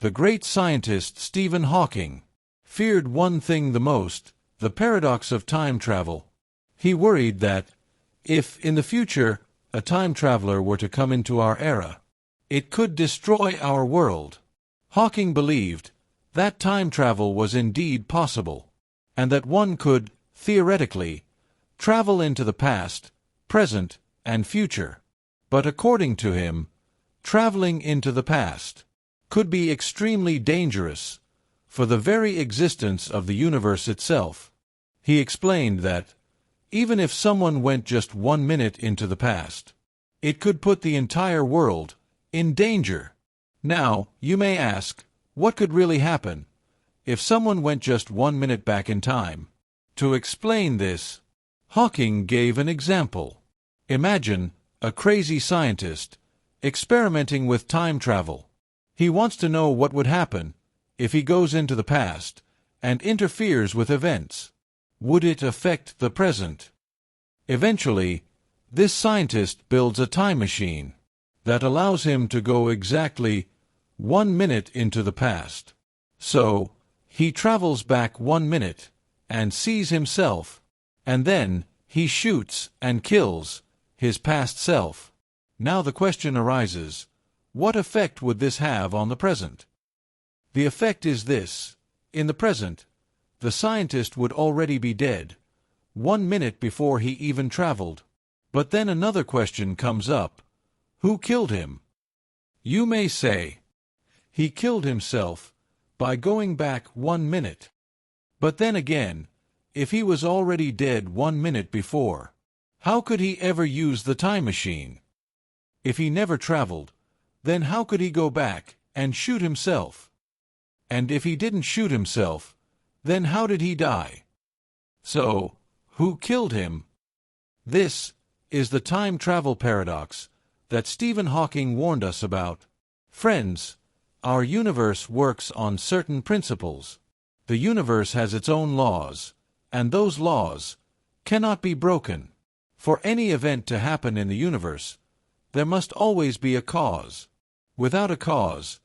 The great scientist Stephen Hawking feared one thing the most: the paradox of time travel. He worried that, if, in the future, a time traveler were to come into our era, it could destroy our world. Hawking believed that time travel was indeed possible, and that one could, theoretically, travel into the past, present, and future. But according to him, traveling into the past could be extremely dangerous for the very existence of the universe itself. He explained that, even if someone went just 1 minute into the past, it could put the entire world in danger. Now, you may ask, what could really happen if someone went just 1 minute back in time? To explain this, Hawking gave an example. Imagine a crazy scientist experimenting with time travel. He wants to know what would happen if he goes into the past and interferes with events. Would it affect the present? Eventually, this scientist builds a time machine that allows him to go exactly 1 minute into the past. So, he travels back 1 minute and sees himself, and then he shoots and kills his past self. Now the question arises, what effect would this have on the present? The effect is this: in the present, the scientist would already be dead 1 minute before he even traveled. But then another question comes up: who killed him? You may say, he killed himself by going back 1 minute. But then again, if he was already dead 1 minute before, how could he ever use the time machine? If he never traveled, then how could he go back and shoot himself? And if he didn't shoot himself, then how did he die? So, who killed him? This is the time travel paradox that Stephen Hawking warned us about. Friends, our universe works on certain principles. The universe has its own laws, and those laws cannot be broken. For any event to happen in the universe, there must always be a cause. Without a cause,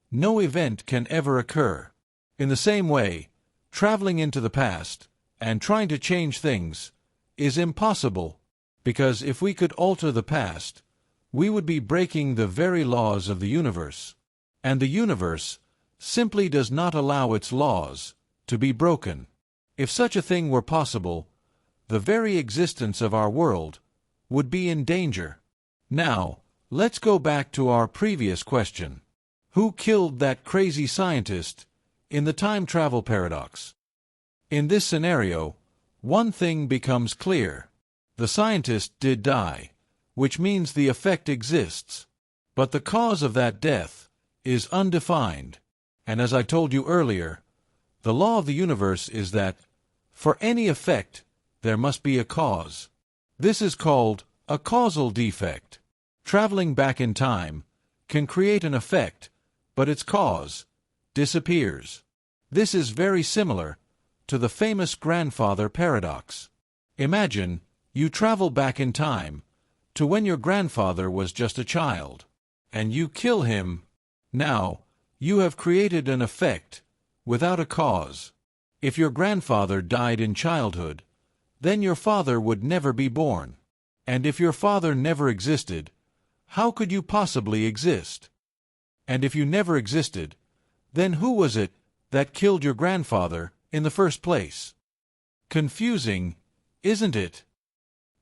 no event can ever occur. In the same way, traveling into the past and trying to change things is impossible, because if we could alter the past, we would be breaking the very laws of the universe. And the universe simply does not allow its laws to be broken. If such a thing were possible, the very existence of our world would be in danger. Now, let's go back to our previous question. Who killed that crazy scientist in the time travel paradox? In this scenario, one thing becomes clear. The scientist did die, which means the effect exists. But the cause of that death is undefined. And as I told you earlier, the law of the universe is that, for any effect, there must be a cause. This is called a causal defect. Traveling back in time can create an effect, but its cause disappears. This is very similar to the famous grandfather paradox. Imagine you travel back in time to when your grandfather was just a child, and you kill him. Now, you have created an effect without a cause. If your grandfather died in childhood, then your father would never be born. And if your father never existed, how could you possibly exist? And if you never existed, then who was it that killed your grandfather in the first place? Confusing, isn't it?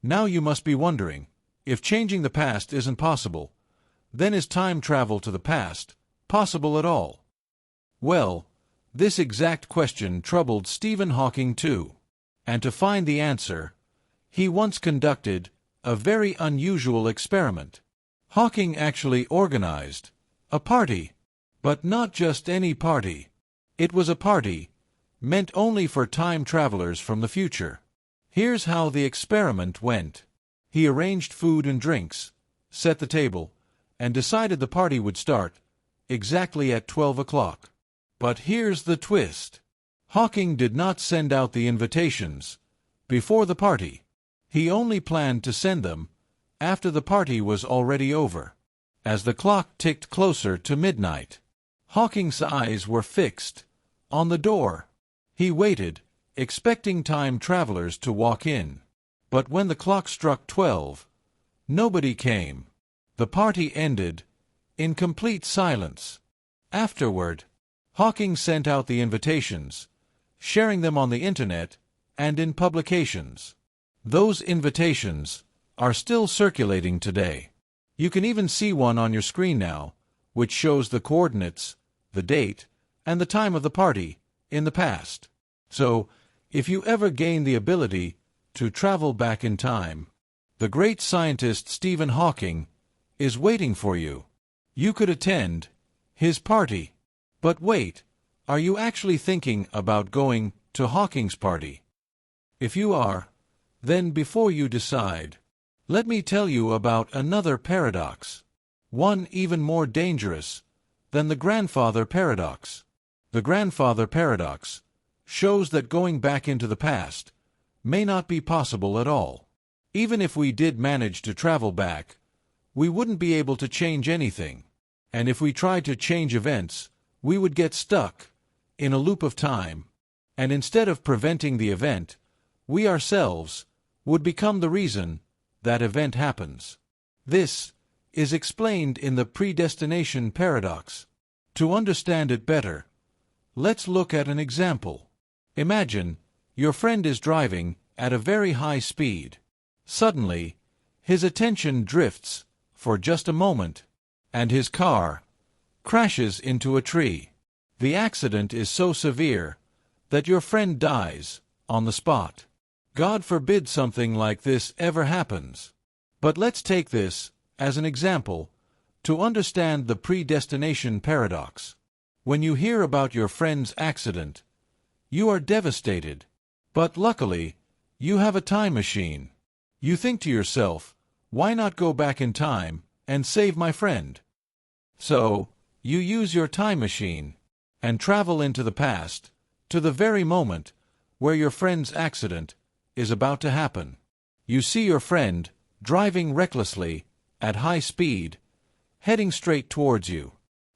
Now you must be wondering, if changing the past isn't possible, then is time travel to the past possible at all? Well, this exact question troubled Stephen Hawking too. And to find the answer, he once conducted a very unusual experiment. Hawking actually organized a party, but not just any party. It was a party meant only for time travelers from the future. Here's how the experiment went. He arranged food and drinks, set the table, and decided the party would start exactly at 12 o'clock. But here's the twist. Hawking did not send out the invitations before the party. He only planned to send them after the party was already over. As the clock ticked closer to midnight, Hawking's eyes were fixed on the door. He waited, expecting time travelers to walk in. But when the clock struck 12, nobody came. The party ended in complete silence. Afterward, Hawking sent out the invitations, sharing them on the internet and in publications. Those invitations are still circulating today. You can even see one on your screen now, which shows the coordinates, the date, and the time of the party in the past. So, if you ever gain the ability to travel back in time, the great scientist Stephen Hawking is waiting for you. You could attend his party. But wait, are you actually thinking about going to Hawking's party? If you are, then before you decide, let me tell you about another paradox, one even more dangerous than the grandfather paradox. The grandfather paradox shows that going back into the past may not be possible at all. Even if we did manage to travel back, we wouldn't be able to change anything. And if we tried to change events, we would get stuck in a loop of time. And instead of preventing the event, we ourselves would become the reason that event happens. This is explained in the Predestination Paradox. To understand it better, let's look at an example. Imagine your friend is driving at a very high speed. Suddenly, his attention drifts for just a moment, and his car crashes into a tree. The accident is so severe that your friend dies on the spot. God forbid something like this ever happens. But let's take this as an example to understand the predestination paradox. When you hear about your friend's accident, you are devastated. But luckily, you have a time machine. You think to yourself, why not go back in time and save my friend? So, you use your time machine and travel into the past, to the very moment where your friend's accident is about to happen. You see your friend driving recklessly at high speed, heading straight towards you.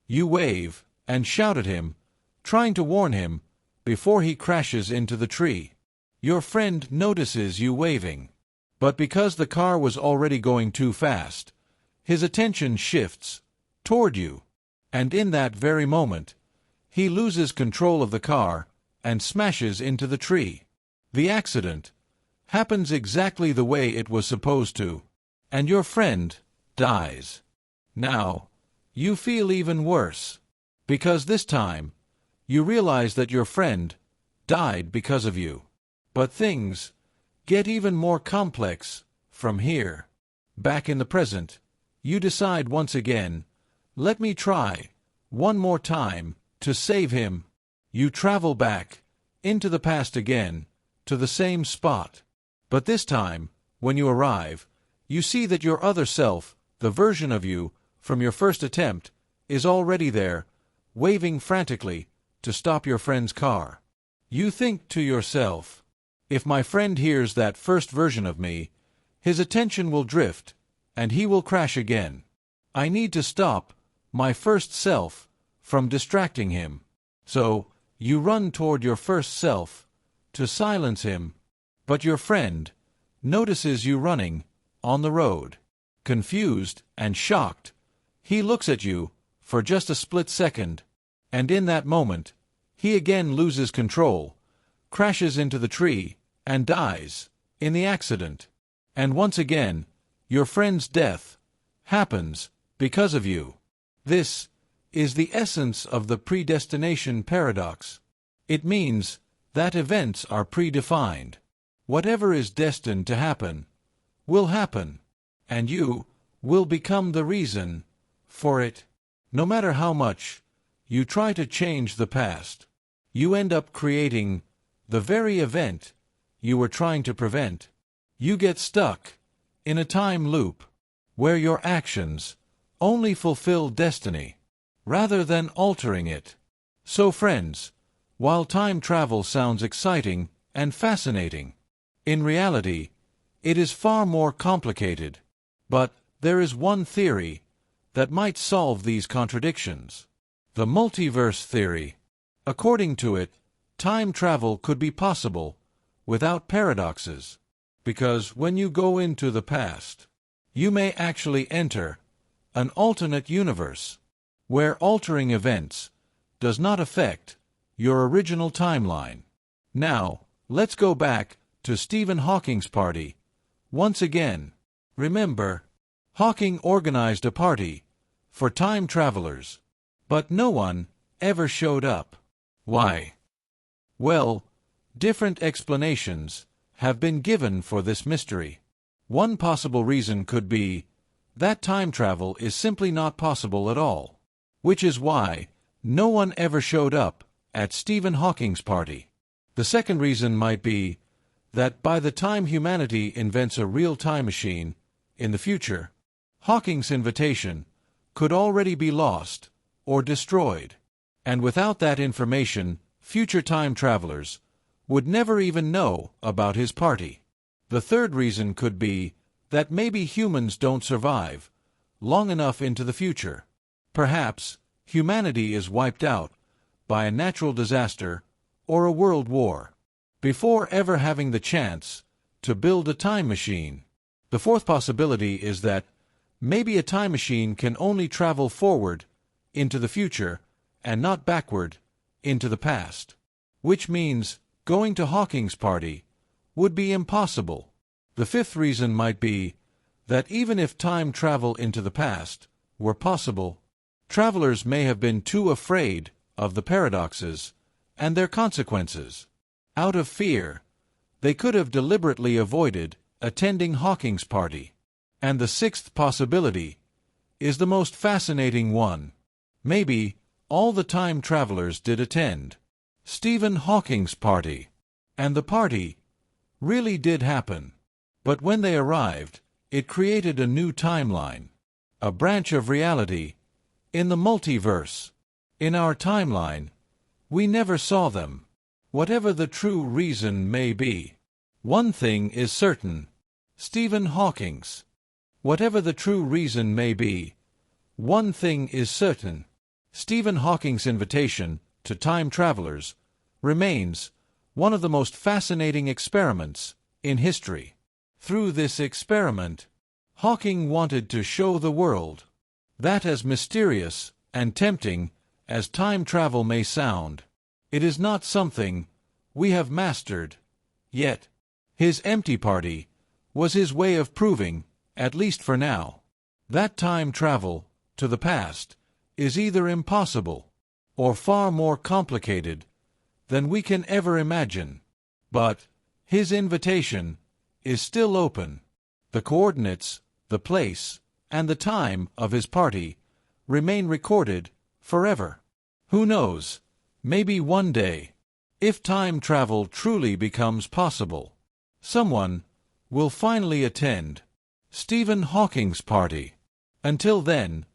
You wave and shout at him, trying to warn him before he crashes into the tree. Your friend notices you waving, but because the car was already going too fast, his attention shifts toward you, and in that very moment, he loses control of the car and smashes into the tree. The accident happens exactly the way it was supposed to, and your friend dies. Now, you feel even worse, because this time, you realize that your friend died because of you. But things get even more complex from here. Back in the present, you decide once again, let me try one more time to save him. You travel back into the past again, to the same spot. But this time, when you arrive, you see that your other self, the version of you from your first attempt, is already there, waving frantically to stop your friend's car. You think to yourself, if my friend hears that first version of me, his attention will drift, and he will crash again. I need to stop my first self from distracting him. So, you run toward your first self to silence him. But your friend notices you running on the road. Confused and shocked, he looks at you for just a split second, and in that moment, he again loses control, crashes into the tree, and dies in the accident. And once again, your friend's death happens because of you. This is the essence of the predestination paradox. It means that events are predefined. Whatever is destined to happen will happen, and you will become the reason for it. No matter how much you try to change the past, you end up creating the very event you were trying to prevent. You get stuck in a time loop where your actions only fulfill destiny rather than altering it. So friends, while time travel sounds exciting and fascinating, in reality, it is far more complicated. But there is one theory that might solve these contradictions. The Multiverse Theory. According to it, time travel could be possible without paradoxes, because when you go into the past, you may actually enter an alternate universe where altering events does not affect your original timeline. Now, let's go back to Stephen Hawking's party once again. Remember, Hawking organized a party for time travelers, but no one ever showed up. Why? Well, different explanations have been given for this mystery. One possible reason could be that time travel is simply not possible at all, which is why no one ever showed up at Stephen Hawking's party. The second reason might be that by the time humanity invents a real time machine in the future, Hawking's invitation could already be lost or destroyed, and without that information, future time travelers would never even know about his party. The third reason could be that maybe humans don't survive long enough into the future. Perhaps humanity is wiped out by a natural disaster or a world war before ever having the chance to build a time machine. The fourth possibility is that maybe a time machine can only travel forward into the future and not backward into the past, which means going to Hawking's party would be impossible. The fifth reason might be that even if time travel into the past were possible, travelers may have been too afraid of the paradoxes and their consequences. Out of fear, they could have deliberately avoided attending Hawking's party. And the sixth possibility is the most fascinating one. Maybe all the time travelers did attend Stephen Hawking's party, and the party really did happen. But when they arrived, it created a new timeline, a branch of reality in the multiverse. In our timeline, we never saw them. Whatever the true reason may be, one thing is certain: Stephen Hawking's. Whatever the true reason may be, one thing is certain: Stephen Hawking's invitation to time travelers remains one of the most fascinating experiments in history. Through this experiment, Hawking wanted to show the world that, as mysterious and tempting as time travel may sound, it is not something we have mastered yet. His empty party was his way of proving, at least for now, that time travel to the past is either impossible or far more complicated than we can ever imagine. But his invitation is still open. The coordinates, the place, and the time of his party remain recorded forever. Who knows, maybe one day, if time travel truly becomes possible, someone will finally attend Stephen Hawking's party. Until then,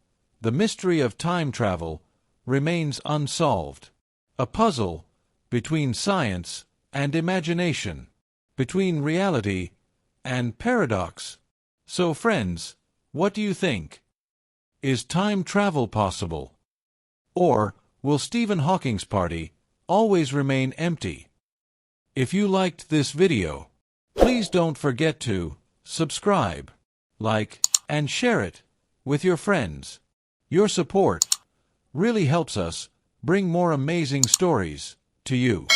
the mystery of time travel remains unsolved, a puzzle between science and imagination, between reality and paradox. So friends, what do you think? Is time travel possible? Or will Stephen Hawking's party always remain empty? If you liked this video, please don't forget to subscribe, like, and share it with your friends. Your support really helps us bring more amazing stories to you.